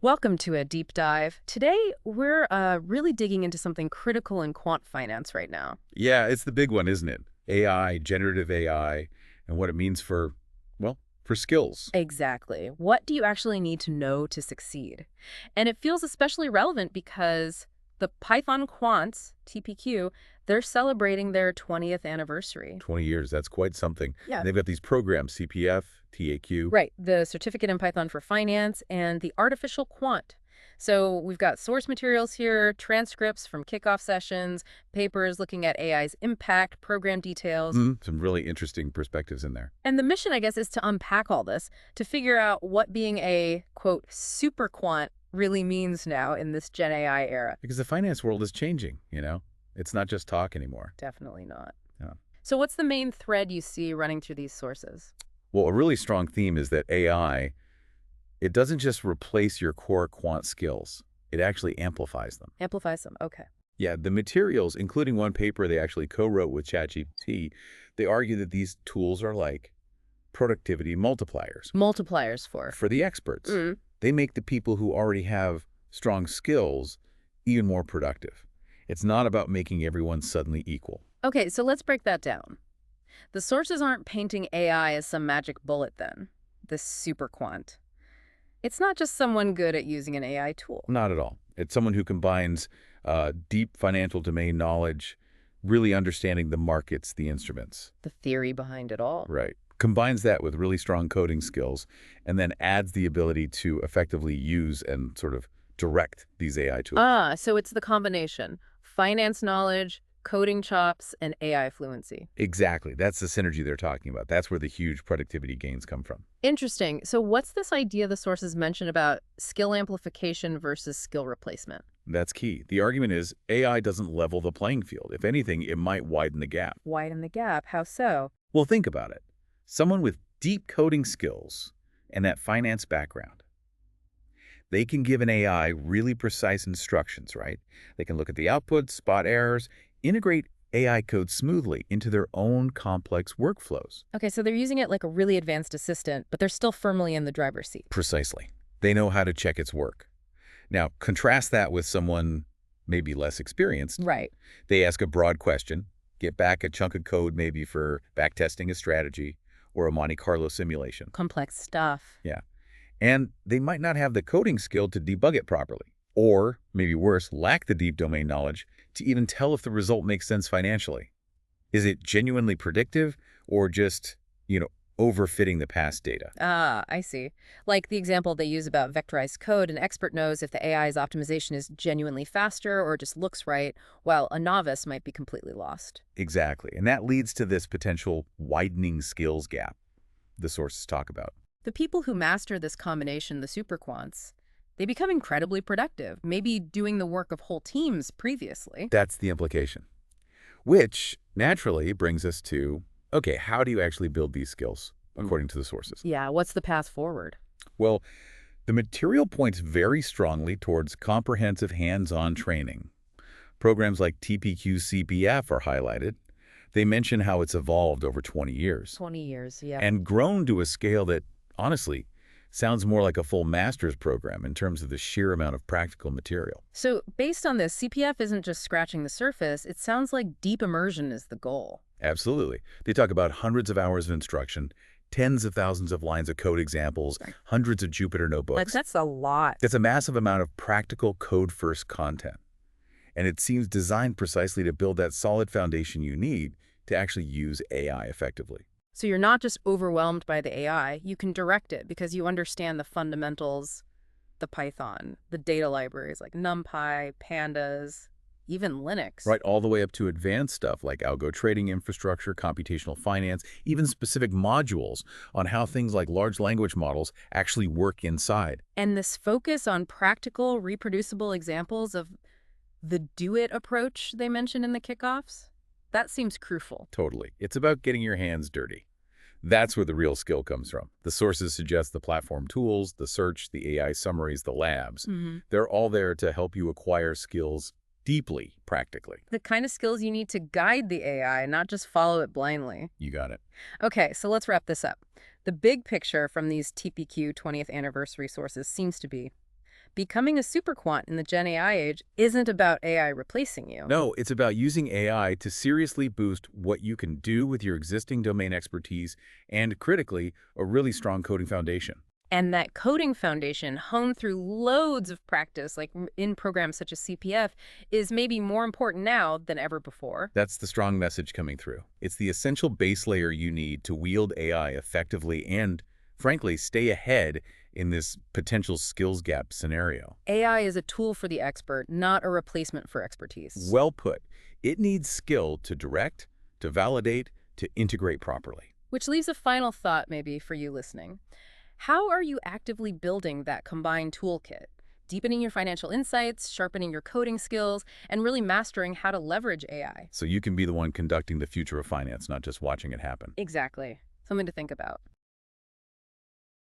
Welcome to a deep dive. Today, we're really digging into something critical in quant finance right now. Yeah, it's the big one, isn't it? AI, generative AI, and what it means for, well, for skills. Exactly. What do you actually need to know to succeed? And it feels especially relevant because the Python quants, TPQ, they're celebrating their 20th anniversary. 20 years, that's quite something. Yeah. And they've got these programs, CPF, TAQ. Right, the Certificate in Python for Finance and the Artificial Quant. So we've got source materials here, transcripts from kickoff sessions, papers looking at AI's impact, program details. Some really interesting perspectives in there. And the mission, I guess, is to unpack all this, to figure out what being a, quote, super quant really means now in this Gen AI era. Because the finance world is changing, you know? It's not just talk anymore. Definitely not. Yeah. So what's the main thread you see running through these sources? Well, a really strong theme is that AI, it doesn't just replace your core quant skills. It actually amplifies them. Amplifies them. Okay. Yeah, the materials, including one paper they actually co-wrote with ChatGPT, they argue that these tools are like productivity multipliers Multipliers for. for the experts. They make the people who already have strong skills even more productive. It's not about making everyone suddenly equal. Okay, so let's break that down. The sources aren't painting AI as some magic bullet then, this super quant. It's not just someone good at using an AI tool. Not at all. It's someone who combines deep financial domain knowledge, really understanding the markets, the instruments. The theory behind it all. Right. Combines that with really strong coding skills, and then adds the ability to effectively use and sort of direct these AI tools. Ah, so it's the combination. Finance knowledge, coding chops, and AI fluency. Exactly. That's the synergy they're talking about. That's where the huge productivity gains come from. Interesting. So what's this idea the sources mention about skill amplification versus skill replacement? That's key. The argument is AI doesn't level the playing field. If anything, it might widen the gap. Widen the gap. How so? Well, think about it. Someone with deep coding skills and that finance background, they can give an AI really precise instructions, right? They can look at the output, spot errors, integrate AI code smoothly into their own complex workflows. Okay, so they're using it like a really advanced assistant, but they're still firmly in the driver's seat. Precisely. They know how to check its work. Now, contrast that with someone maybe less experienced. Right. They ask a broad question, get back a chunk of code maybe for backtesting a strategy or a Monte Carlo simulation. Complex stuff. Yeah. And they might not have the coding skill to debug it properly, or, maybe worse, lack the deep domain knowledge to even tell if the result makes sense financially. Is it genuinely predictive or just, overfitting the past data? Ah, I see. Like the example they use about vectorized code, an expert knows if the AI's optimization is genuinely faster or just looks right, while a novice might be completely lost. Exactly. And that leads to this potential widening skills gap the sources talk about. The people who master this combination, the super quants, they become incredibly productive, maybe doing the work of whole teams previously. That's the implication. Which naturally brings us to, okay, how do you actually build these skills, according to the sources? Yeah, what's the path forward? Well, the material points very strongly towards comprehensive hands-on training. Programs like TPQ CPF are highlighted. They mention how it's evolved over 20 years 20 years, yeah. and grown to a scale that, honestly, sounds more like a full master's program in terms of the sheer amount of practical material. So based on this, CPF isn't just scratching the surface. It sounds like deep immersion is the goal. Absolutely. They talk about hundreds of hours of instruction, tens of thousands of lines of code examples, hundreds of Jupyter notebooks. That's a lot. That's a massive amount of practical code-first content. And it seems designed precisely to build that solid foundation you need to actually use AI effectively. So you're not just overwhelmed by the AI, you can direct it because you understand the fundamentals, the Python, the data libraries like NumPy, Pandas, even Linux. Right, all the way up to advanced stuff like algo trading infrastructure, computational finance, even specific modules on how things like large language models actually work inside. And this focus on practical, reproducible examples of the do-it approach they mentioned in the kickoffs, that seems crucial. Totally. It's about getting your hands dirty. That's where the real skill comes from. The sources suggest the platform tools, the search, the AI summaries, the labs. They're all there to help you acquire skills deeply, practically. The kind of skills you need to guide the AI, not just follow it blindly. You got it. Okay, so let's wrap this up. The big picture from these TPQ 20th anniversary sources seems to be Becoming a super quant in the Gen AI age isn't about AI replacing you. No, it's about using AI to seriously boost what you can do with your existing domain expertise and, critically, a really strong coding foundation. And that coding foundation, honed through loads of practice, like in programs such as CPF, is maybe more important now than ever before. That's the strong message coming through. It's the essential base layer you need to wield AI effectively and, frankly, stay ahead in this potential skills gap scenario. AI is a tool for the expert, not a replacement for expertise. Well put. It needs skill to direct, to validate, to integrate properly. Which leaves a final thought maybe for you listening. How are you actively building that combined toolkit? Deepening your financial insights, sharpening your coding skills, and really mastering how to leverage AI. So you can be the one conducting the future of finance, not just watching it happen. Exactly. Something to think about.